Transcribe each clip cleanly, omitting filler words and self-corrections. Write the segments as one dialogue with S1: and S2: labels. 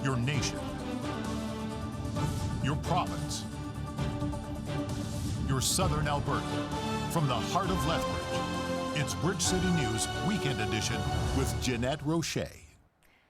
S1: your nation, your province, your southern Alberta. From the heart of Lethbridge, it's Bridge City News Weekend Edition with Jeanette Roche.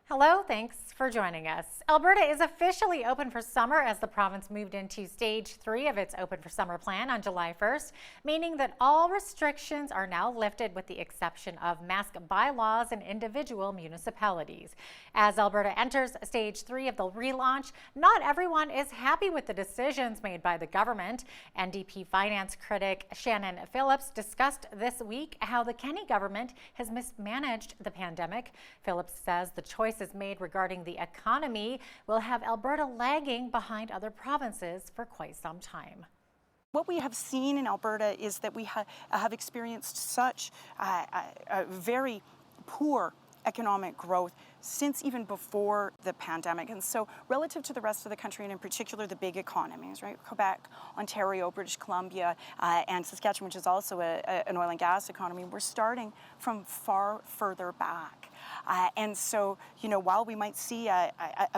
S2: Hello, thanks for joining us. Alberta is officially open for summer as the province moved into stage 3 of its Open for Summer plan on July 1st, meaning that all restrictions are now lifted with the exception of mask bylaws in individual municipalities. As Alberta enters stage 3 of the relaunch, not everyone is happy with the decisions made by the government. NDP finance critic Shannon Phillips discussed this week how the Kenney government has mismanaged the pandemic. Phillips says the choices made regarding the economy will have Alberta lagging behind other provinces for quite some time.
S3: What we have seen in Alberta is that we have experienced such a very poor economic growth since even before the pandemic. And so relative to the rest of the country, and in particular the big economies, right? Quebec, Ontario, British Columbia, and Saskatchewan, which is also an oil and gas economy, we're starting from far further back. And so, you know, while we might see a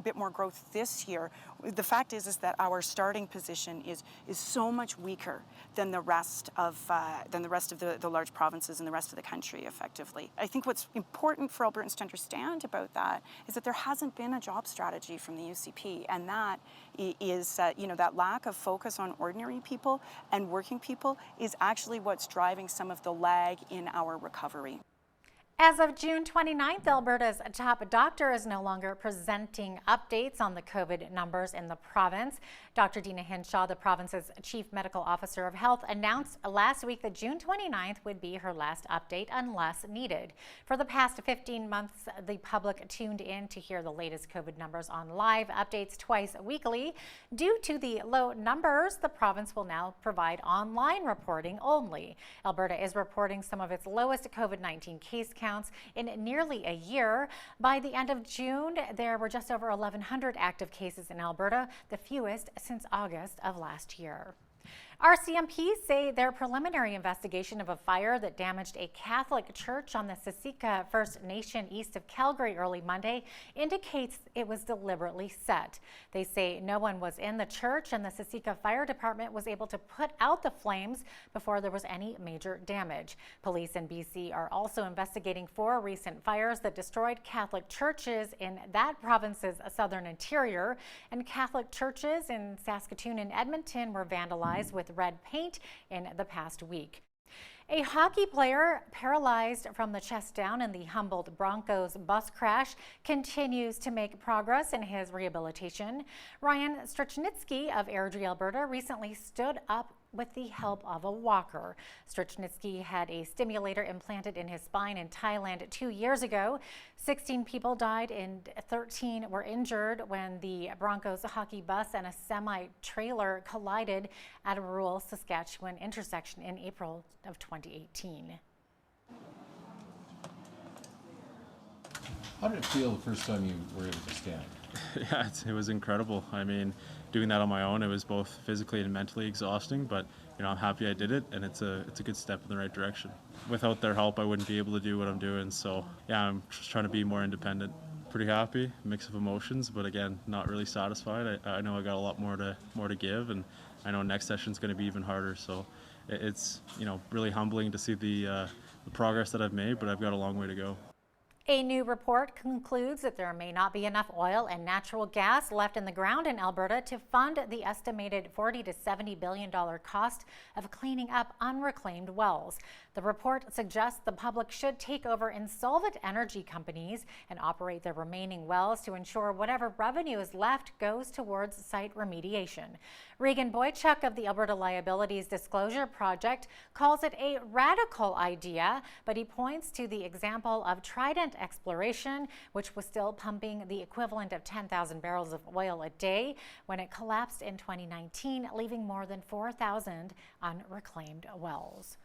S3: bit more growth this year, the fact is that our starting position is so much weaker than the rest of the large provinces and the rest of the country, effectively. I think what's important for Albertans to understand about that is that there hasn't been a job strategy from the UCP, and that is, you know, that lack of focus on ordinary people and working people is actually what's driving some of the lag in our recovery.
S2: As of June 29th, Alberta's top doctor is no longer presenting updates on the COVID numbers in the province. Dr. Dina Hinshaw, the province's chief medical officer of health, announced last week that June 29th would be her last update unless needed. For the past 15 months, the public tuned in to hear the latest COVID numbers on live updates twice weekly. Due to the low numbers, the province will now provide online reporting only. Alberta is reporting some of its lowest COVID-19 case counts in nearly a year. By the end of June, there were just over 1,100 active cases in Alberta, the fewest since August of last year. RCMP say their preliminary investigation of a fire that damaged a Catholic church on the Siksika First Nation east of Calgary early Monday indicates it was deliberately set. They say no one was in the church and the Siksika Fire Department was able to put out the flames before there was any major damage. Police in BC are also investigating 4 recent fires that destroyed Catholic churches in that province's southern interior, and Catholic churches in Saskatoon and Edmonton were vandalized with red paint in the past week. A hockey player paralyzed from the chest down in the Humboldt Broncos bus crash continues to make progress in his rehabilitation. Ryan Strichnitsky of Airdrie, Alberta, recently stood up with the help of a walker. Strichnitsky had a stimulator implanted in his spine in Thailand 2 years ago. 16 people died and 13 were injured when the Broncos hockey bus and a semi-trailer collided at a rural Saskatchewan intersection in April of 2018.
S4: How did it feel the first time you were able to stand?
S5: Yeah, it was incredible. I mean, doing that on my own, it was both physically and mentally exhausting, but you know, I'm happy I did it, and it's a good step in the right direction. Without their help, I wouldn't be able to do what I'm doing, so yeah, I'm just trying to be more independent. Pretty happy, mix of emotions, but again, not really satisfied. I know I got a lot more to give, and I know next session's going to be even harder, so it's, you know, really humbling to see the progress that I've made, but I've got a long way to go.
S2: A new report concludes that there may not be enough oil and natural gas left in the ground in Alberta to fund the estimated $40 to $70 billion cost of cleaning up unreclaimed wells. The report suggests the public should take over insolvent energy companies and operate their remaining wells to ensure whatever revenue is left goes towards site remediation. Regan Boychuk of the Alberta Liabilities Disclosure Project calls it a radical idea, but he points to the example of Trident Exploration, which was still pumping the equivalent of 10,000 barrels of oil a day when it collapsed in 2019, leaving more than 4,000 unreclaimed wells.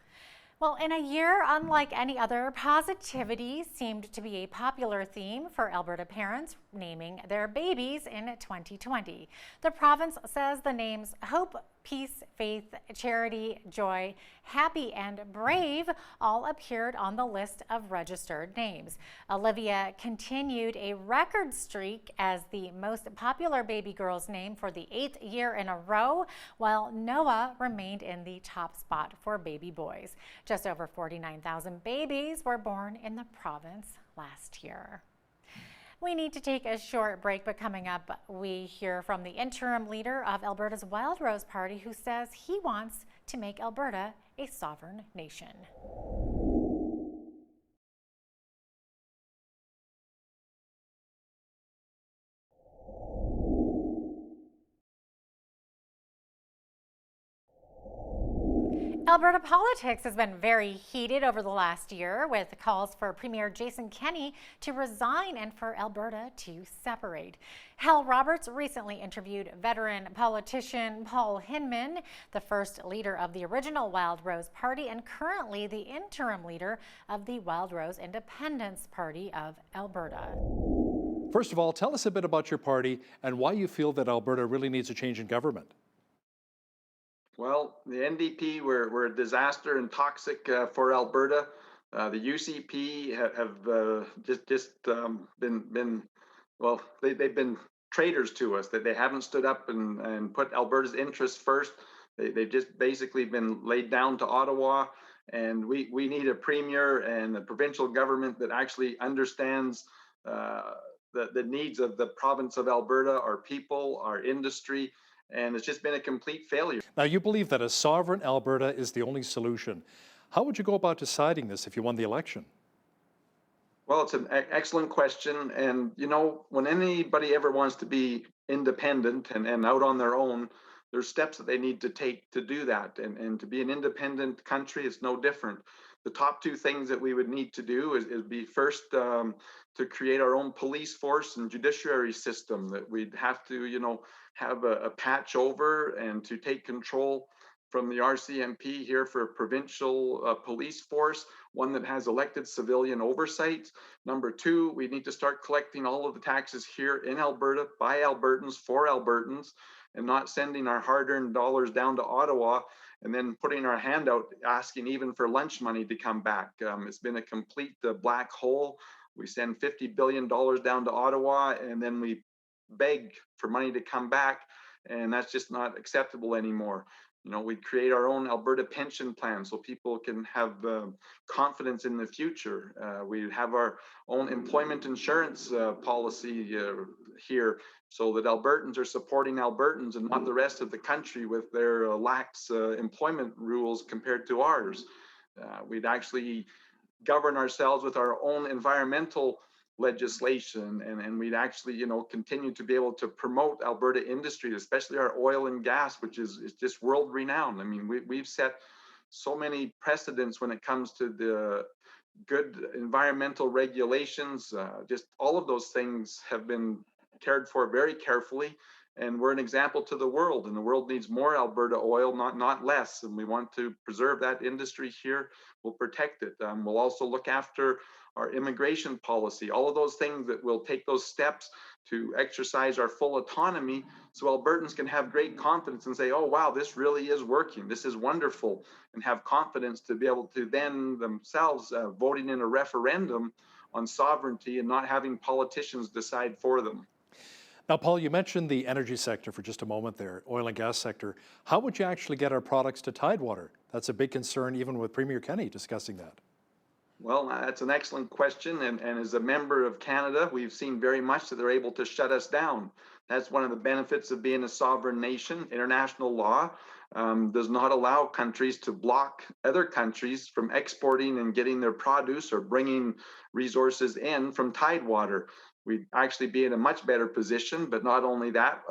S2: Well, in a year unlike any other, positivity seemed to be a popular theme for Alberta parents naming their babies in 2020. The province says the names Hope, Peace, faith, charity, joy, happy, and brave all appeared on the list of registered names. Olivia continued a record streak as the most popular baby girl's name for the 8th year in a row, while Noah remained in the top spot for baby boys. Just over 49,000 babies were born in the province last year. We need to take a short break, but coming up, we hear from the interim leader of Alberta's Wildrose Party, who says he wants to make Alberta a sovereign nation. Alberta politics has been very heated over the last year, with calls for Premier Jason Kenney to resign and for Alberta to separate. Hal Roberts recently interviewed veteran politician Paul Hinman, the first leader of the original Wildrose Party and currently the interim leader of the Wildrose Independence Party of Alberta.
S6: First of all, tell us a bit about your party and why you feel that Alberta really needs a change in government.
S7: Well, the NDP were a disaster and toxic for Alberta. The UCP have been well, they've been traitors to us. That they haven't stood up and put Alberta's interests first. They've just basically been laid down to Ottawa. And we need a premier and a provincial government that actually understands the needs of the province of Alberta, our people, our industry. And it's just been a complete failure.
S6: Now, you believe that a sovereign Alberta is the only solution. How would you go about deciding this if you won the election?
S7: Well, it's an excellent question. And, you know, when anybody ever wants to be independent and out on their own, there's steps that they need to take to do that. And to be an independent country, it's no different. The top two things that we would need to do is be first to create our own police force and judiciary system, that we'd have to, you know, have a patch over and to take control from the RCMP here for a provincial police force, one that has elected civilian oversight. Number two, we need to start collecting all of the taxes here in Alberta by Albertans for Albertans, and not sending our hard-earned dollars down to Ottawa and then putting our hand out asking even for lunch money to come back. It's been a complete black hole. We send $50 billion down to Ottawa and then we beg for money to come back, and that's just not acceptable anymore. You know, we'd create our own Alberta pension plan so people can have confidence in the future. We'd have our own employment insurance policy here, so that Albertans are supporting Albertans and not the rest of the country with their lax employment rules compared to ours. We'd actually govern ourselves with our own environmental legislation, and we'd actually, you know, continue to be able to promote Alberta industry, especially our oil and gas, which is just world renowned. I mean, we've set so many precedents when it comes to the good environmental regulations. Just all of those things have been cared for very carefully, and we're an example to the world, and the world needs more Alberta oil, not less, and we want to preserve that industry here. We'll protect it. We'll also look after our immigration policy, all of those things that will take those steps to exercise our full autonomy, so Albertans can have great confidence and say, oh wow, this really is working, this is wonderful, and have confidence to be able to then themselves voting in a referendum on sovereignty and not having politicians decide for them.
S6: Now, Paul, you mentioned the energy sector for just a moment there, oil and gas sector. How would you actually get our products to Tidewater? That's a big concern, even with Premier Kenney discussing that.
S7: Well, that's an excellent question. And as a member of Canada, we've seen very much that they're able to shut us down. That's one of the benefits of being a sovereign nation. International law does not allow countries to block other countries from exporting and getting their produce or bringing resources in from Tidewater. We'd actually be in a much better position, but not only that,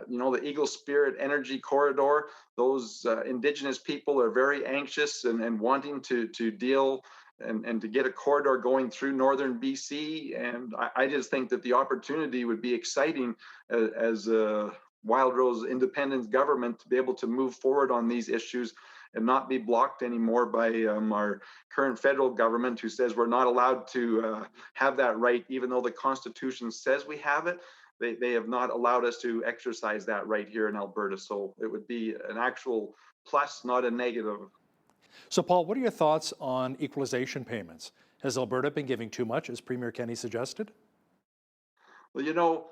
S7: you know, the Eagle Spirit Energy Corridor, those Indigenous people are very anxious and wanting to deal and to get a corridor going through northern BC. And I just think that the opportunity would be exciting as a Wildrose independence government to be able to move forward on these issues and not be blocked anymore by our current federal government, who says we're not allowed to have that right, even though the Constitution says we have it. They have not allowed us to exercise that right here in Alberta. So it would be an actual plus, not a negative.
S6: So, Paul, what are your thoughts on equalization payments? Has Alberta been giving too much, as Premier Kenney suggested?
S7: Well,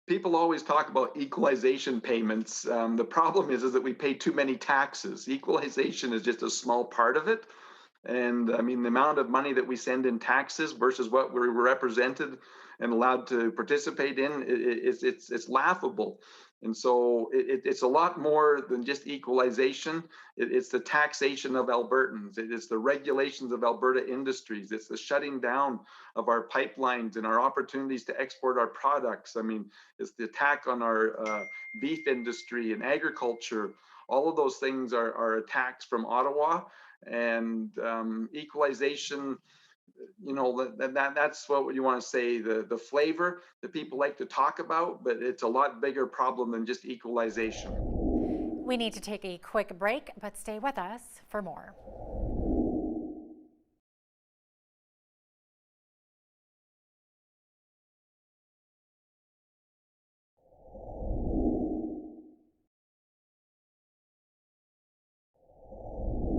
S7: people always talk about equalization payments. The problem is that we pay too many taxes. Equalization is just a small part of it. And I mean, the amount of money that we send in taxes versus what we're represented and allowed to participate in, it's laughable. And so it's a lot more than just equalization. It's the taxation of Albertans. It's the regulations of Alberta industries. It's the shutting down of our pipelines and our opportunities to export our products. I mean, it's the attack on our beef industry and agriculture. All of those things are attacks from Ottawa. And equalization, that's what you want to say, the flavor that people like to talk about, but it's a lot bigger problem than just equalization.
S2: We need to take a quick break, but stay with us for more.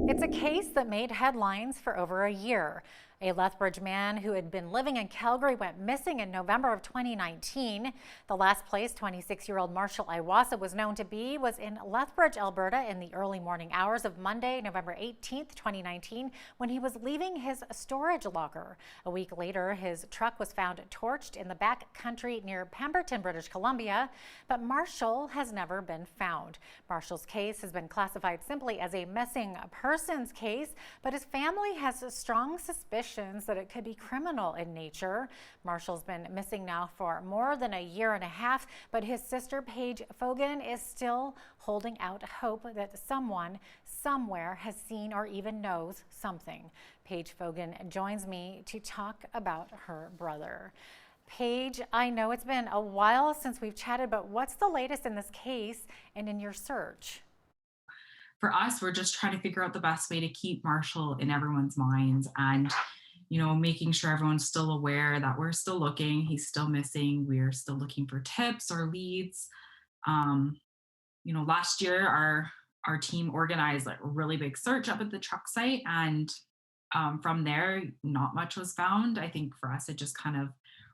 S2: It's a case that made headlines for over a year. A Lethbridge man who had been living in Calgary went missing in November of 2019. The last place 26-year-old Marshall Iwasa was known to be was in Lethbridge, Alberta in the early morning hours of Monday, November 18th, 2019, when he was leaving his storage locker. A week later, his truck was found torched in the back country near Pemberton, British Columbia, but Marshall has never been found. Marshall's case has been classified simply as a missing persons case, but his family has strong suspicions that it could be criminal in nature. Marshall's been missing now for more than a year and a half, but his sister Paige Fogan is still holding out hope that someone somewhere has seen or even knows something. Paige Fogan joins me to talk about her brother. Paige, I know it's been a while since we've chatted, but what's the latest in this case and in your search?
S8: For us, we're just trying to figure out the best way to keep Marshall in everyone's minds and, making sure everyone's still aware that we're still looking, he's still missing, we're still looking for tips or leads. Last year, our team organized a really big search up at the truck site, and from there, not much was found. I think for us, it just kind of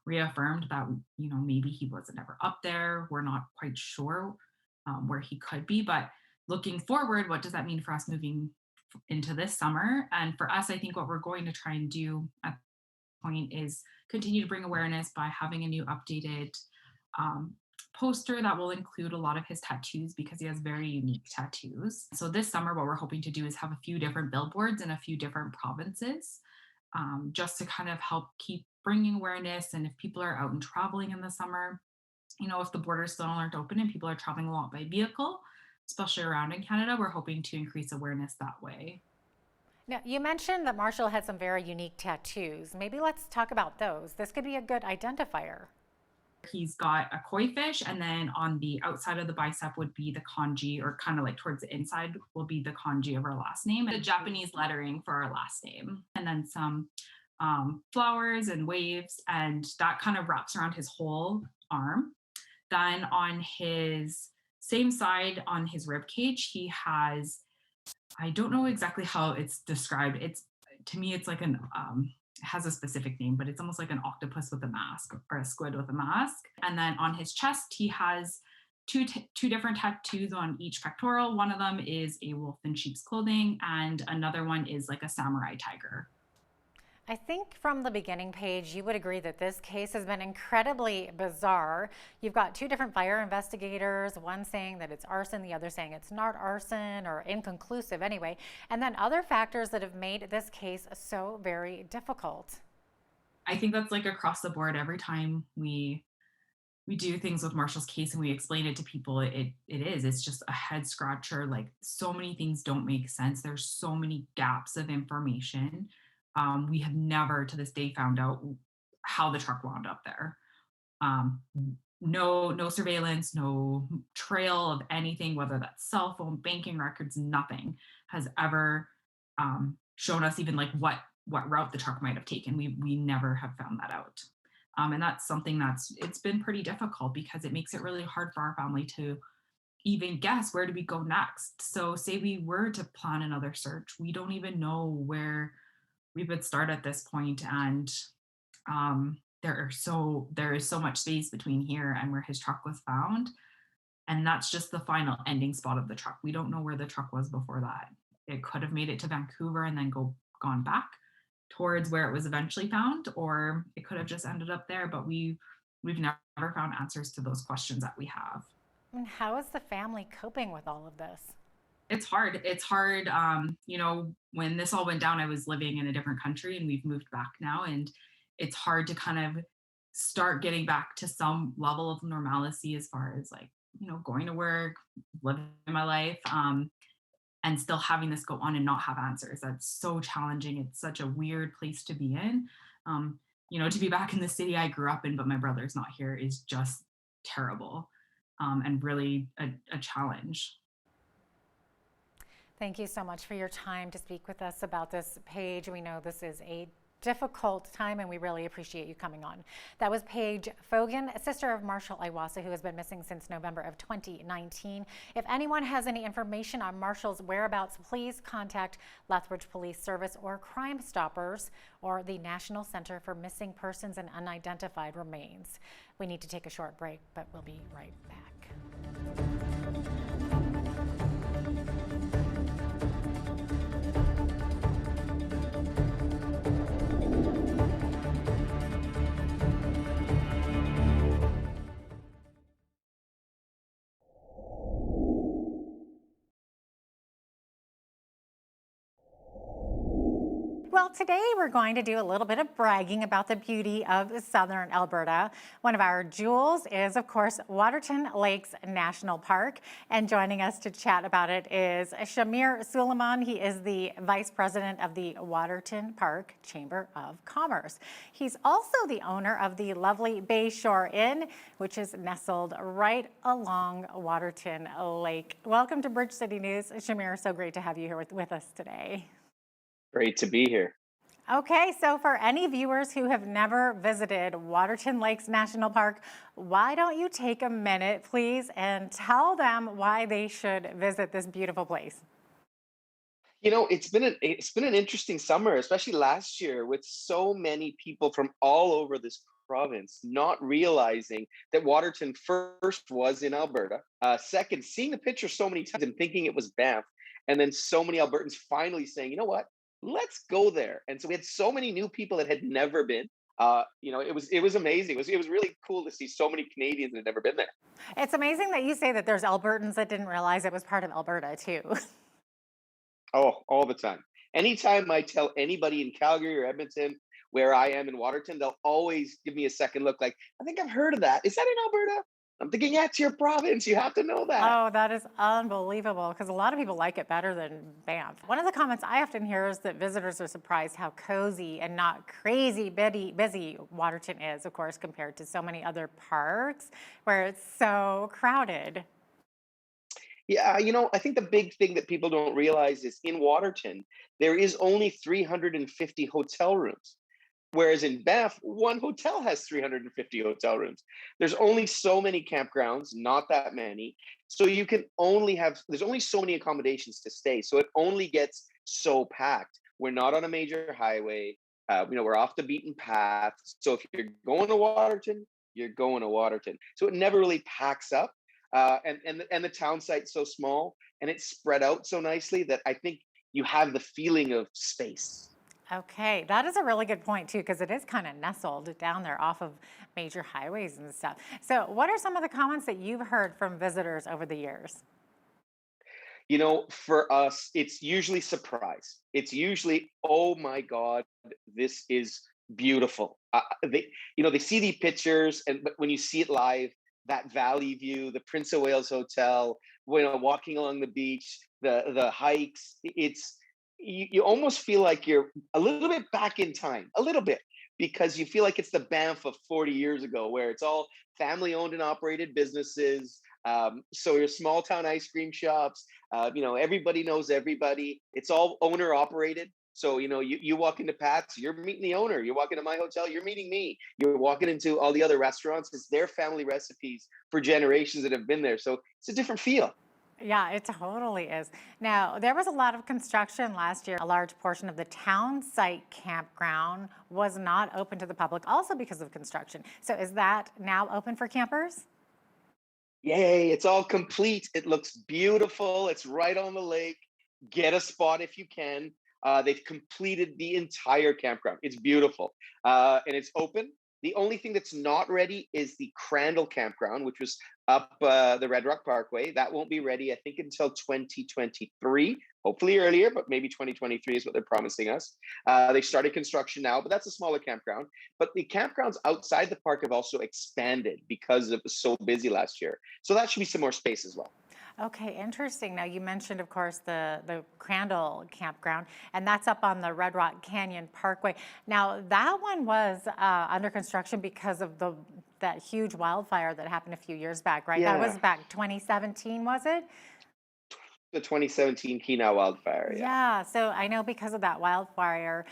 S8: reaffirmed that, maybe he wasn't ever up there. We're not quite sure where he could be, but looking forward, what does that mean for us moving into this summer? And for us, I think what we're going to try and do at this point is continue to bring awareness by having a new updated poster that will include a lot of his tattoos, because he has very unique tattoos. So this summer, what we're hoping to do is have a few different billboards in a few different provinces, just to kind of help keep bringing awareness. And if people are out and traveling in the summer, if the borders still aren't open and people are traveling a lot by vehicle, especially around in Canada, we're hoping to increase awareness that way.
S2: Now, you mentioned that Marshall had some very unique tattoos. Maybe let's talk about those. This could be a good identifier.
S8: He's got a koi fish, and then on the outside of the bicep would be the kanji, or kind of like towards the inside will be the kanji of our last name, the Japanese lettering for our last name, and then some flowers and waves, and that kind of wraps around his whole arm. Then on his same side, on his rib cage, he has, I don't know exactly how it's described. To me, it's like it has a specific name, but it's almost like an octopus with a mask, or a squid with a mask. And then on his chest, he has two different tattoos on each pectoral. One of them is a wolf in sheep's clothing, and another one is like a samurai tiger.
S2: I think from the beginning, Paige, you would agree that this case has been incredibly bizarre. You've got two different fire investigators, one saying that it's arson, the other saying it's not arson, or inconclusive anyway, and then other factors that have made this case so very difficult.
S8: I think that's like across the board. Every time we do things with Marshall's case and we explain it to people, it's just a head scratcher. Like, so many things don't make sense. There's so many gaps of information. We have never to this day found out how the truck wound up there. No surveillance, no trail of anything, whether that's cell phone, banking records, nothing. has ever shown us even like what route the truck might have taken. We never have found that out. And that's something it's been pretty difficult because it makes it really hard for our family to even guess where do we go next. So say we were to plan another search, we don't even know where we would start at this point. And there is so much space between here and where his truck was found. And that's just the final ending spot of the truck. We don't know where the truck was before that. It could have made it to Vancouver and then gone back towards where it was eventually found, or it could have just ended up there. But we've never found answers to those questions that we have.
S2: And how is the family coping with all of this?
S8: It's hard. It's hard. When this all went down, I was living in a different country and we've moved back now. And it's hard to kind of start getting back to some level of normalcy as far as like, going to work, living my life, and still having this go on and not have answers. That's so challenging. It's such a weird place to be in. To be back in the city I grew up in, but my brother's not here is just terrible, and really a challenge.
S2: Thank you so much for your time to speak with us about this, Paige. We know this is a difficult time and we really appreciate you coming on. That was Paige Fogan, sister of Marshall Iwasa, who has been missing since November of 2019. If anyone has any information on Marshall's whereabouts, please contact Lethbridge Police Service or Crime Stoppers or the National Center for Missing Persons and Unidentified Remains. We need to take a short break, but we'll be right back. Well, today we're going to do a little bit of bragging about the beauty of southern Alberta. One of our jewels is, of course, Waterton Lakes National Park. And joining us to chat about it is Shamir Suleiman. He is the Vice President of the Waterton Park Chamber of Commerce. He's also the owner of the lovely Bayshore Inn, which is nestled right along Waterton Lake. Welcome to Bridge City News. Shamir, so great to have you here with us today.
S9: Great to be here.
S2: Okay, so for any viewers who have never visited Waterton Lakes National Park, why don't you take a minute, please, and tell them why they should visit this beautiful place?
S9: It's been an interesting summer, especially last year, with so many people from all over this province not realizing that Waterton first was in Alberta. Second, seeing the picture so many times and thinking it was Banff, and then so many Albertans finally saying, you know what? Let's go there. And so we had so many new people that had never been. It was amazing. It was really cool to see so many Canadians that had never been there.
S2: It's amazing that you say that there's Albertans that didn't realize it was part of Alberta too.
S9: Oh, all the time. Anytime I tell anybody in Calgary or Edmonton where I am in Waterton, they'll always give me a second look like, I think I've heard of that. Is that in Alberta? I'm thinking, yeah, it's your province. You have to know that.
S2: Oh, that is unbelievable, because a lot of people like it better than Banff. One of the comments I often hear is that visitors are surprised how cozy and not crazy busy Waterton is, of course, compared to so many other parks where it's so crowded.
S9: Yeah, I think the big thing that people don't realize is in Waterton, there is only 350 hotel rooms. Whereas in Banff, one hotel has 350 hotel rooms. There's only so many campgrounds, not that many. So there's only so many accommodations to stay. So it only gets so packed. We're not on a major highway. We're off the beaten path. So if you're going to Waterton, you're going to Waterton. So it never really packs up. And the town site's so small and it's spread out so nicely that I think you have the feeling of space.
S2: Okay, that is a really good point too, because it is kind of nestled down there off of major highways and stuff. So what are some of the comments that you've heard from visitors over the years?
S9: For us, it's usually surprise. It's usually, oh my God, this is beautiful. They see the pictures, but when you see it live, that valley view, the Prince of Wales Hotel, walking along the beach, the hikes, you almost feel like you're a little bit back in time, a little bit, because you feel like it's the Banff of 40 years ago, where it's all family owned and operated businesses. So your small town ice cream shops, everybody knows everybody. It's all owner operated. So, you walk into Pat's, you're meeting the owner. You walk into my hotel, you're meeting me. You're walking into all the other restaurants. It's their family recipes for generations that have been there. So it's a different feel.
S2: Yeah, it totally is. Now, there was a lot of construction last year. A large portion of the town site campground was not open to the public, also because of construction. So is that now open for campers?
S9: Yay, it's all complete. It looks beautiful. It's right on the lake. Get a spot if you can. They've completed the entire campground. It's beautiful. And it's open. The only thing that's not ready is the Crandall campground, which was up the Red Rock Parkway. That won't be ready, I think, until 2023, hopefully earlier, but maybe 2023 is what they're promising us. They started construction now, but that's a smaller campground. But the campgrounds outside the park have also expanded because it was so busy last year. So that should be some more space as well.
S2: Okay, interesting. Now, you mentioned, of course, the Crandall campground, and that's up on the Red Rock Canyon Parkway. Now, that one was under construction because of that huge wildfire that happened a few years back, right?
S9: Yeah.
S2: That was back 2017, was it?
S9: The 2017 Kenow wildfire.
S2: Yeah, so I know because of that wildfire,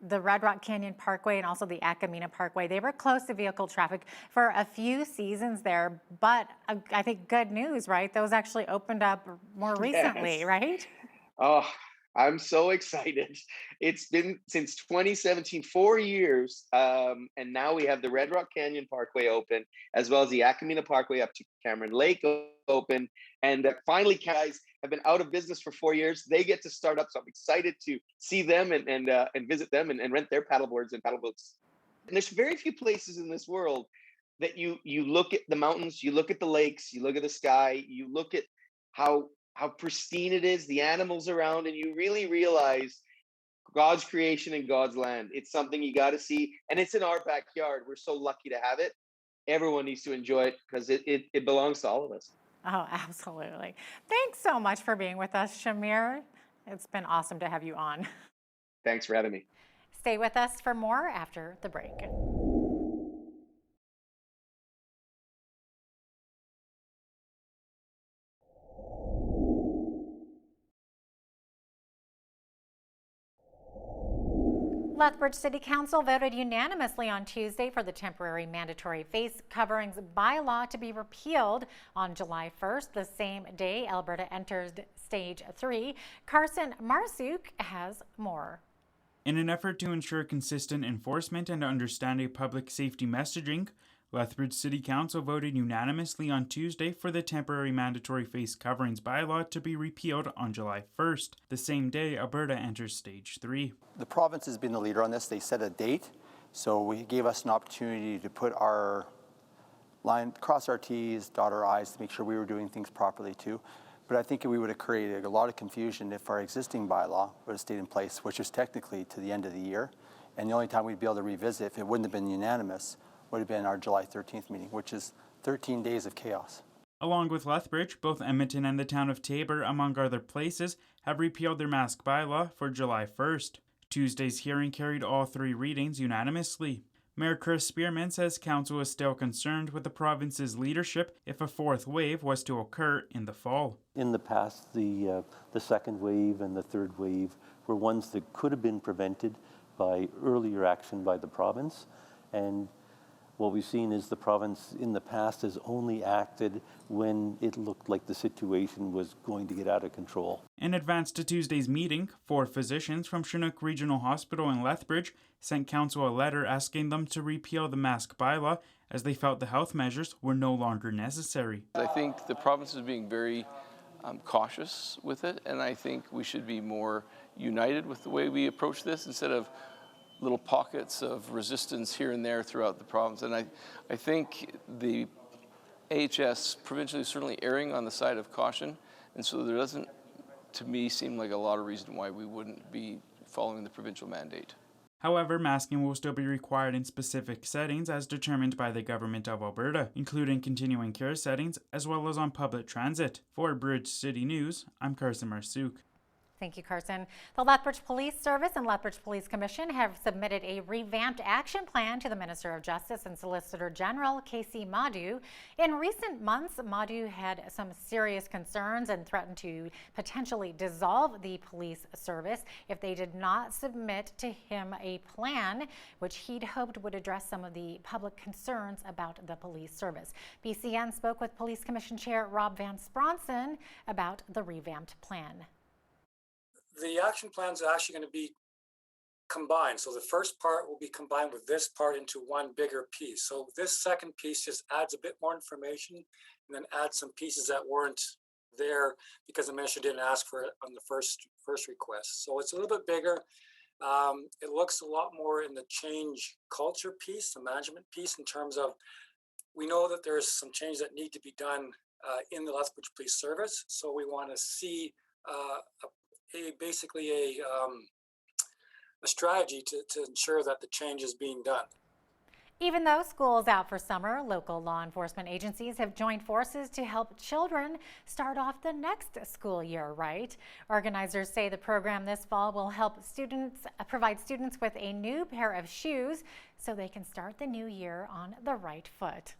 S2: the Red Rock Canyon Parkway and also the Acamina Parkway, they were closed to vehicle traffic for a few seasons there, but I think good news, right? Those actually opened up more recently,
S9: Yes.
S2: right?
S9: Oh, I'm so excited. It's been since 2017, 4 years. And now we have the Red Rock Canyon Parkway open, as well as the Acamina Parkway up to Cameron Lake open. And finally, guys have been out of business for 4 years. They get to start up. So I'm excited to see them and visit them and rent their paddleboards and paddle boats. And there's very few places in this world that you look at the mountains, you look at the lakes, you look at the sky, you look at how pristine it is, the animals around, and you really realize God's creation and God's land. It's something you got to see, and it's in our backyard. We're so lucky to have it. Everyone needs to enjoy it because it belongs to all of us.
S2: Oh, absolutely. Thanks so much for being with us, Shamir. It's been awesome to have you on.
S9: Thanks for having me.
S2: Stay with us for more after the break. Lethbridge City Council voted unanimously on Tuesday for the temporary mandatory face coverings bylaw to be repealed on July 1st, the same day Alberta enters stage 3. Carson Marsuk has more.
S10: In an effort to ensure consistent enforcement and understanding public safety messaging, Lethbridge City Council voted unanimously on Tuesday for the temporary mandatory face coverings bylaw to be repealed on July 1st, the same day Alberta enters stage 3.
S11: The province has been the leader on this. They set a date, so we gave us an opportunity to put our line, cross our T's, dot our I's to make sure we were doing things properly too. But I think we would have created a lot of confusion if our existing bylaw would have stayed in place, which is technically to the end of the year. And the only time we'd be able to revisit, if it wouldn't have been unanimous, would have been our July 13th meeting, which is 13 days of chaos.
S10: Along with Lethbridge, both Edmonton and the town of Taber, among other places, have repealed their mask bylaw for July 1st. Tuesday's hearing carried all 3 readings unanimously. Mayor Chris Spearman says council is still concerned with the province's leadership if a 4th wave was to occur in the fall.
S12: In the past, the second wave and the third wave were ones that could have been prevented by earlier action by the province, and what we've seen is the province in the past has only acted when it looked like the situation was going to get out of control.
S10: In advance to Tuesday's meeting, 4 physicians from Chinook Regional Hospital in Lethbridge sent council a letter asking them to repeal the mask bylaw as they felt the health measures were no longer necessary.
S13: I think the province is being very cautious with it, and I think we should be more united with the way we approach this instead of little pockets of resistance here and there throughout the province. And I think the AHS provincially is certainly erring on the side of caution, and so there doesn't, to me, seem like a lot of reason why we wouldn't be following the provincial mandate.
S10: However, masking will still be required in specific settings as determined by the Government of Alberta, including continuing care settings as well as on public transit. For Bridge City News, I'm Carson Marsuk.
S2: Thank you, Carson. The Lethbridge Police Service and Lethbridge Police Commission have submitted a revamped action plan to the Minister of Justice and Solicitor General, Casey Madu. In recent months, Madu had some serious concerns and threatened to potentially dissolve the police service if they did not submit to him a plan, which he'd hoped would address some of the public concerns about the police service. BCN spoke with Police Commission Chair Rob Van Spronson about the revamped plan.
S14: The action plan is actually going to be combined. So the first part will be combined with this part into one bigger piece. So this second piece just adds a bit more information and then adds some pieces that weren't there because the minister didn't ask for it on the first request. So it's a little bit bigger. It looks a lot more in the change culture piece, the management piece, in terms of we know that there's some changes that need to be done in the Lethbridge Police Service. So we want to see basically a strategy to ensure that the change is being done.
S2: Even though school is out for summer, local law enforcement agencies have joined forces to help children start off the next school year right. Organizers say the program this fall will help provide students with a new pair of shoes so they can start the new year on the right foot.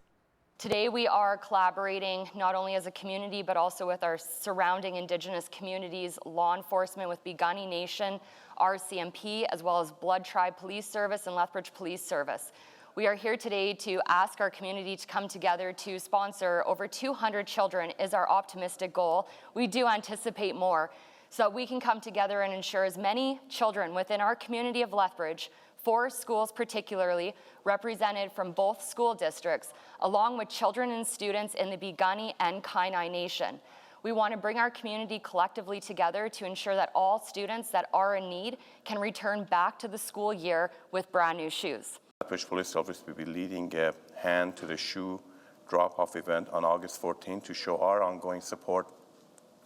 S15: Today we are collaborating not only as a community but also with our surrounding Indigenous communities, law enforcement with Piikani Nation, RCMP, as well as Blood Tribe Police Service and Lethbridge Police Service. We are here today to ask our community to come together to sponsor over 200 children is our optimistic goal. We do anticipate more so that we can come together and ensure as many children within our community of Lethbridge, 4 schools particularly, represented from both school districts, along with children and students in the Piikani and Kainai Nation. We want to bring our community collectively together to ensure that all students that are in need can return back to the school year with brand new shoes.
S16: Lethbridge Police Office will be leading a hand to the shoe drop-off event on August 14th to show our ongoing support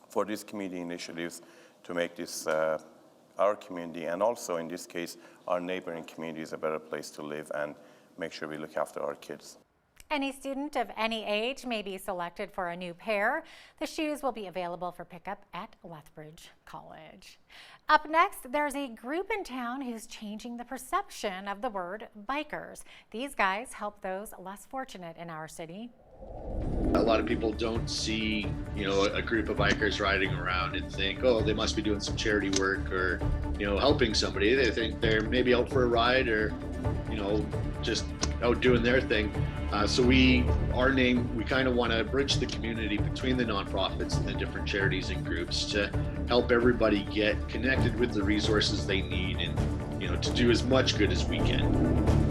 S16: for these community initiatives to make this our community, and also in this case our neighboring communities, a better place to live and make sure we look after our kids.
S2: Any student of any age may be selected for a new pair. The shoes will be available for pickup at Lethbridge College. Up next, there's a group in town who's changing the perception of the word bikers. These guys help those less fortunate in our city.
S17: A lot of people don't see, a group of bikers riding around and think, oh, they must be doing some charity work or, helping somebody. They think they're maybe out for a ride or, just out doing their thing. So we kind of want to bridge the community between the nonprofits and the different charities and groups to help everybody get connected with the resources they need and, to do as much good as we can.